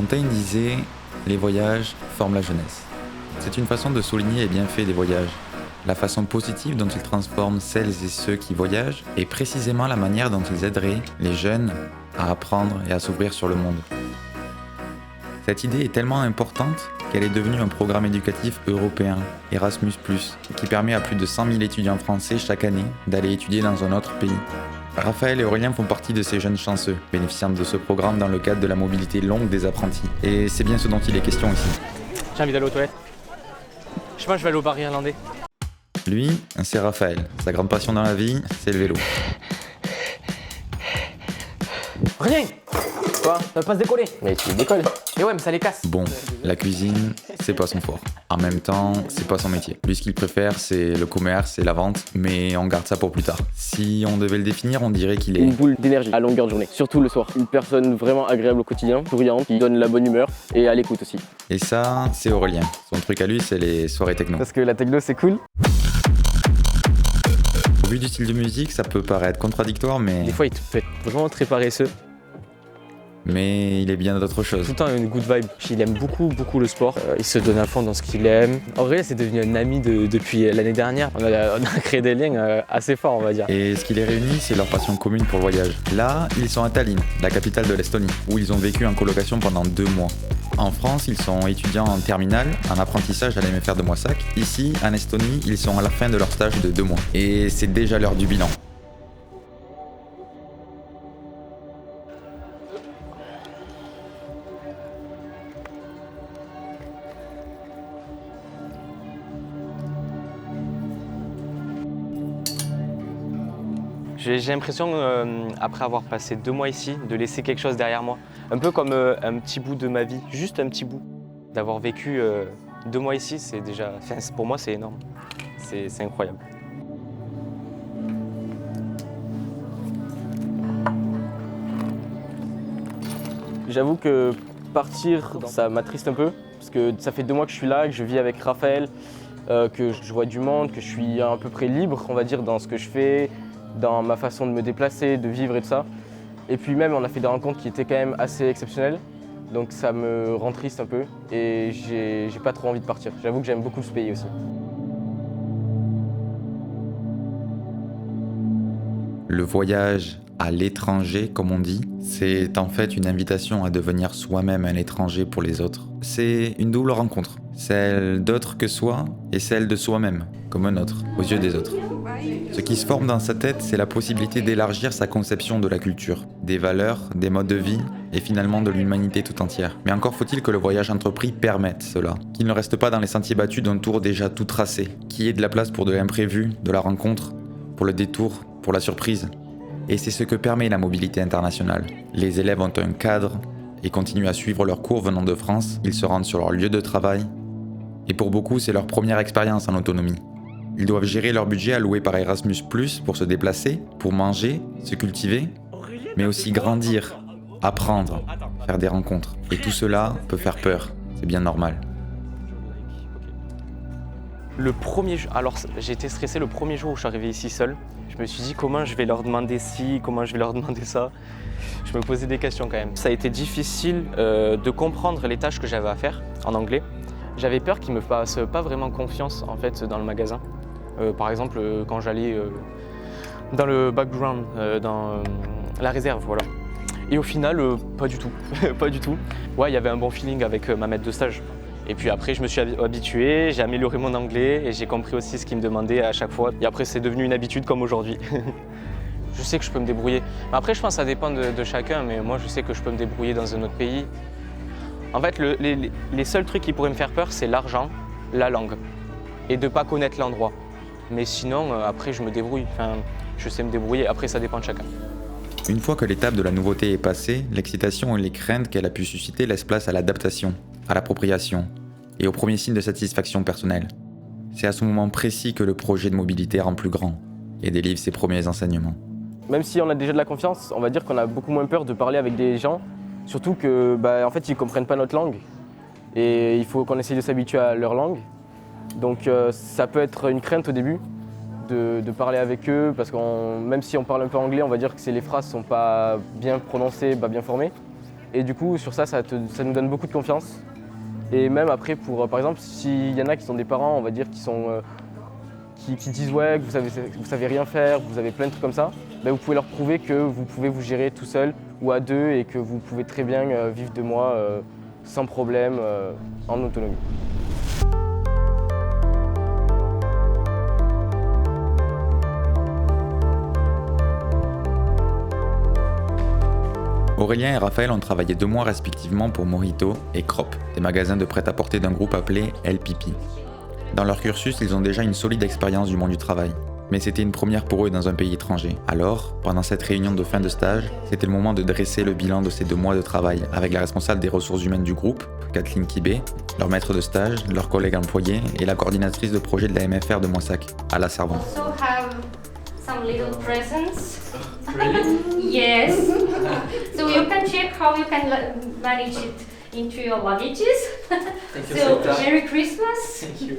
Montaigne disait « Les voyages forment la jeunesse ». C'est une façon de souligner les bienfaits des voyages. La façon positive dont ils transforment celles et ceux qui voyagent est précisément la manière dont ils aideraient les jeunes à apprendre et à s'ouvrir sur le monde. Cette idée est tellement importante qu'elle est devenue un programme éducatif européen, Erasmus+, qui permet à plus de 100 000 étudiants français chaque année d'aller étudier dans un autre pays. Raphaël et Aurélien font partie de ces jeunes chanceux, bénéficiant de ce programme dans le cadre de la mobilité longue des apprentis. Et c'est bien ce dont il est question ici. J'ai envie d'aller aux toilettes. Je sais pas, je vais aller au bar irlandais. Lui, c'est Raphaël. Sa grande passion dans la vie, c'est le vélo. Rien. Quoi? Ça va pas se décoller? Mais tu décolles. Et ouais, mais ça les casse. Bon, la cuisine, c'est pas son fort. En même temps, c'est pas son métier. Lui, ce qu'il préfère, c'est le commerce et la vente, mais on garde ça pour plus tard. Si on devait le définir, on dirait qu'il est... Une boule d'énergie à longueur de journée, surtout le soir. Une personne vraiment agréable au quotidien, souriante, qui donne la bonne humeur et à l'écoute aussi. Et ça, c'est Aurélien. Son truc à lui, c'est les soirées techno. Parce que la techno, c'est cool. Au vu du style de musique, ça peut paraître contradictoire, mais... Des fois, il peut être vraiment très paresseux. Mais il est bien d'autre chose. Tout le temps, il a une good vibe. Il aime beaucoup le sport. Il se donne à fond dans ce qu'il aime. Aurélien, c'est devenu un ami depuis l'année dernière. On a créé des liens assez forts, on va dire. Et ce qui les réunit, c'est leur passion commune pour le voyage. Là, ils sont à Tallinn, la capitale de l'Estonie, où ils ont vécu en colocation pendant 2 mois. En France, ils sont étudiants en terminale, en apprentissage à la MFR de Moissac. Ici, en Estonie, ils sont à la fin de leur stage de 2 mois. Et c'est déjà l'heure du bilan. J'ai l'impression, après avoir passé 2 mois ici, de laisser quelque chose derrière moi. Un peu comme un petit bout de ma vie, juste un petit bout. D'avoir vécu 2 mois ici, c'est déjà, pour moi, c'est énorme. C'est incroyable. J'avoue que partir, ça m'attriste un peu, parce que ça fait 2 mois que je suis là, que je vis avec Raphaël, que je vois du monde, que je suis à peu près libre, on va dire, dans ce que je fais, dans ma façon de me déplacer, de vivre et tout ça. Et puis même, on a fait des rencontres qui étaient quand même assez exceptionnelles, donc ça me rend triste un peu, et j'ai pas trop envie de partir. J'avoue que j'aime beaucoup ce pays aussi. Le voyage à l'étranger, comme on dit, c'est en fait une invitation à devenir soi-même un étranger pour les autres. C'est une double rencontre, celle d'autres que soi et celle de soi-même, comme un autre, aux yeux des autres. Ce qui se forme dans sa tête, c'est la possibilité d'élargir sa conception de la culture, des valeurs, des modes de vie et finalement de l'humanité tout entière. Mais encore faut-il que le voyage entrepris permette cela, qu'il ne reste pas dans les sentiers battus d'un tour déjà tout tracé, qu'il y ait de la place pour de l'imprévu, de la rencontre, pour le détour, pour la surprise. Et c'est ce que permet la mobilité internationale. Les élèves ont un cadre et continuent à suivre leurs cours venant de France, ils se rendent sur leur lieu de travail, et pour beaucoup c'est leur première expérience en autonomie. Ils doivent gérer leur budget alloué par Erasmus+, pour se déplacer, pour manger, se cultiver, mais aussi grandir, apprendre, faire des rencontres. Et tout cela peut faire peur, c'est bien normal. Le premier jour, alors j'ai été stressé le premier jour où je suis arrivé ici seul. Je me suis dit comment je vais leur demander ci, comment je vais leur demander ça. Je me posais des questions quand même. Ça a été difficile de comprendre les tâches que j'avais à faire en anglais. J'avais peur qu'ils me fassent pas vraiment confiance en fait dans le magasin. Par exemple quand j'allais dans le background, dans la réserve, voilà. Et au final, pas du tout, pas du tout. Ouais, il y avait un bon feeling avec ma maître de stage. Et puis après, je me suis habitué, j'ai amélioré mon anglais et j'ai compris aussi ce qu'il me demandait à chaque fois. Et après, c'est devenu une habitude comme aujourd'hui. Je sais que je peux me débrouiller. Mais après, je pense que ça dépend de chacun, mais moi, je sais que je peux me débrouiller dans un autre pays. En fait, les seuls trucs qui pourraient me faire peur, c'est l'argent, la langue et de ne pas connaître l'endroit. Mais sinon, après, je me débrouille. Enfin, je sais me débrouiller. Après, ça dépend de chacun. Une fois que l'étape de la nouveauté est passée, l'excitation et les craintes qu'elle a pu susciter laissent place à l'adaptation, à l'appropriation et aux premiers signes de satisfaction personnelle. C'est à ce moment précis que le projet de mobilité rend plus grand et délivre ses premiers enseignements. Même si on a déjà de la confiance, on va dire qu'on a beaucoup moins peur de parler avec des gens, surtout que en fait, ils comprennent pas notre langue et il faut qu'on essaye de s'habituer à leur langue. Donc ça peut être une crainte au début de parler avec eux parce que même si on parle un peu anglais, on va dire que les phrases sont pas bien prononcées, pas bien formées. Et du coup, sur ça, ça nous donne beaucoup de confiance. Et même après, par exemple, s'il y en a qui sont des parents, on va dire, qui disent ouais, que vous savez rien faire, vous avez plein de trucs comme ça, ben vous pouvez leur prouver que vous pouvez vous gérer tout seul ou à deux et que vous pouvez très bien vivre de moi sans problème, en autonomie. Aurélien et Raphaël ont travaillé 2 mois respectivement pour Mojito et Crop, des magasins de prêt-à-porter d'un groupe appelé LPP. Dans leur cursus, ils ont déjà une solide expérience du monde du travail. Mais c'était une première pour eux dans un pays étranger. Alors, pendant cette réunion de fin de stage, c'était le moment de dresser le bilan de ces 2 mois de travail avec la responsable des ressources humaines du groupe, Kathleen Kibé, leur maître de stage, leurs collègues employés et la coordinatrice de projet de la MFR de Moissac, Ala Servan. Some little presents. Really? Yes. So you can check how you can manage it into your luggages. So Merry Christmas. Thank you.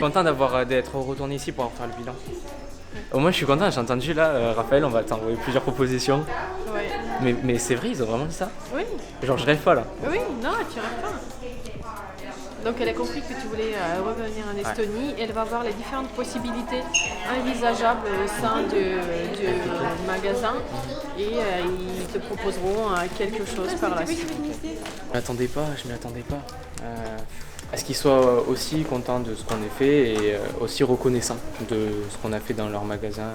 Content d'être retourné ici pour faire le bilan. Au moins je suis content, j'ai entendu là, Raphaël, on va t'envoyer plusieurs propositions. Ouais. Mais c'est vrai, ils ont vraiment dit ça? Oui. Genre je rêve pas là. Oui, non, tu rêves pas. Donc elle a compris que tu voulais revenir en Estonie. Elle va voir les différentes possibilités envisageables au sein du magasin et ils te proposeront quelque chose par la suite. Je m'y attendais pas. À ce qu'ils soient aussi contents de ce qu'on a fait et aussi reconnaissants de ce qu'on a fait dans leur magasin.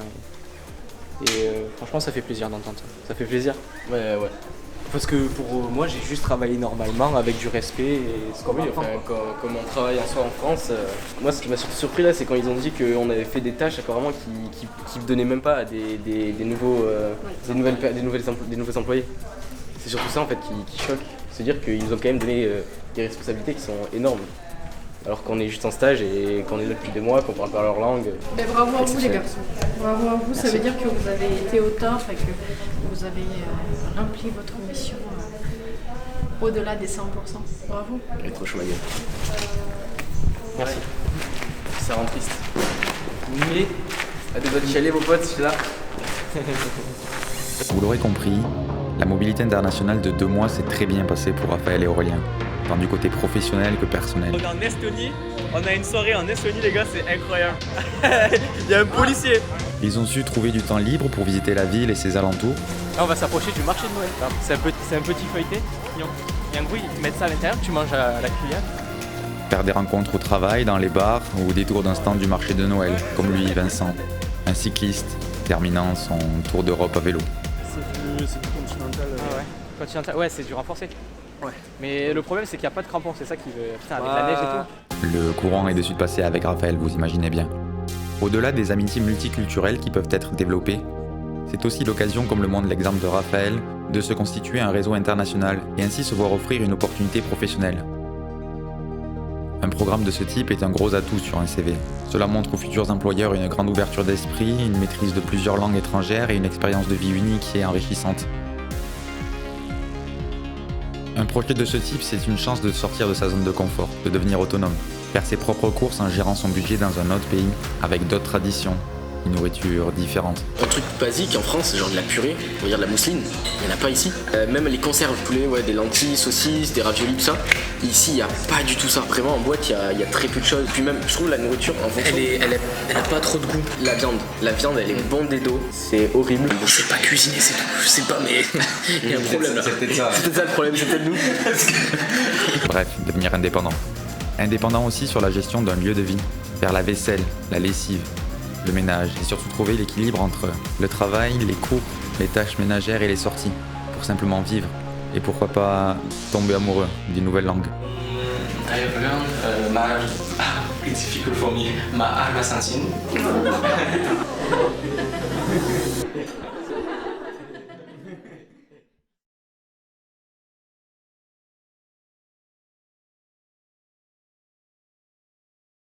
Et franchement ça fait plaisir d'entendre ça. Ça fait plaisir. Ouais. Parce que pour moi, j'ai juste travaillé normalement avec du respect et ce qu'on Oui, enfin, comme on travaille en soi en France, moi ce qui m'a surtout surpris là, c'est quand ils ont dit qu'on avait fait des tâches apparemment qui ne donnaient même pas à des nouveaux employés. C'est surtout ça en fait qui choque, se dire qu'ils nous ont quand même donné des responsabilités qui sont énormes. Alors qu'on est juste en stage et qu'on est là depuis 2 mois, qu'on parle pas leur langue. Ben, bravo à vous les garçons. Bravo à vous, ça veut dire que vous avez été au top et que vous avez rempli votre mission au-delà des 100%. Bravo. Elle est trop chou ma gueule. Merci. Ça rend triste. Mais, à deux doigts de chialer vos potes, je suis là. Vous l'aurez compris, la mobilité internationale de 2 mois s'est très bien passée pour Raphaël et Aurélien, tant du côté professionnel que personnel. On est en Estonie, on a une soirée en Estonie les gars, c'est incroyable. Il y a un policier. Ils ont su trouver du temps libre pour visiter la ville et ses alentours. Là, on va s'approcher du marché de Noël. C'est un petit feuilleté. Il y a un goût, ils mettent ça à l'intérieur, tu manges à la cuillère. Faire des rencontres au travail, dans les bars ou au détour d'un stand du marché de Noël, comme lui, Vincent, un cycliste terminant son tour d'Europe à vélo. C'est du continental. Ah ouais. Continental, ouais, c'est du renforcé. Ouais. Mais le problème, c'est qu'il n'y a pas de crampons, c'est ça qui veut. Putain, avec la neige et tout. Le courant est de suite passé avec Raphaël, vous imaginez bien. Au-delà des amitiés multiculturelles qui peuvent être développées, c'est aussi l'occasion, comme le montre l'exemple de Raphaël, de se constituer un réseau international et ainsi se voir offrir une opportunité professionnelle. Un programme de ce type est un gros atout sur un CV. Cela montre aux futurs employeurs une grande ouverture d'esprit, une maîtrise de plusieurs langues étrangères et une expérience de vie unique et enrichissante. Un projet de ce type, c'est une chance de sortir de sa zone de confort, de devenir autonome, faire ses propres courses en gérant son budget dans un autre pays, avec d'autres traditions, une nourriture différente. Un truc basique en France, genre de la purée, on va dire de la mousseline, il n'y en a pas ici. Même les conserves poulet, ouais, des lentilles, saucisses, des raviolis, tout ça. Ici, il n'y a pas du tout ça. Vraiment, en boîte, il y a très peu de choses. Puis même, je trouve la nourriture, en fonction, elle a pas trop de goût. La viande, elle est bondée d'eau. C'est horrible. On sait pas cuisiner, c'est tout. Je sais pas, mais il y a un problème là. C'est peut-être ça le problème, c'est peut-être nous. Bref, devenir indépendant. Indépendant aussi sur la gestion d'un lieu de vie, faire la vaisselle, la lessive, le ménage et surtout trouver l'équilibre entre le travail, les cours, les tâches ménagères et les sorties pour simplement vivre et pourquoi pas tomber amoureux d'une nouvelle langue. I have learned it's difficult for me. My Argentin.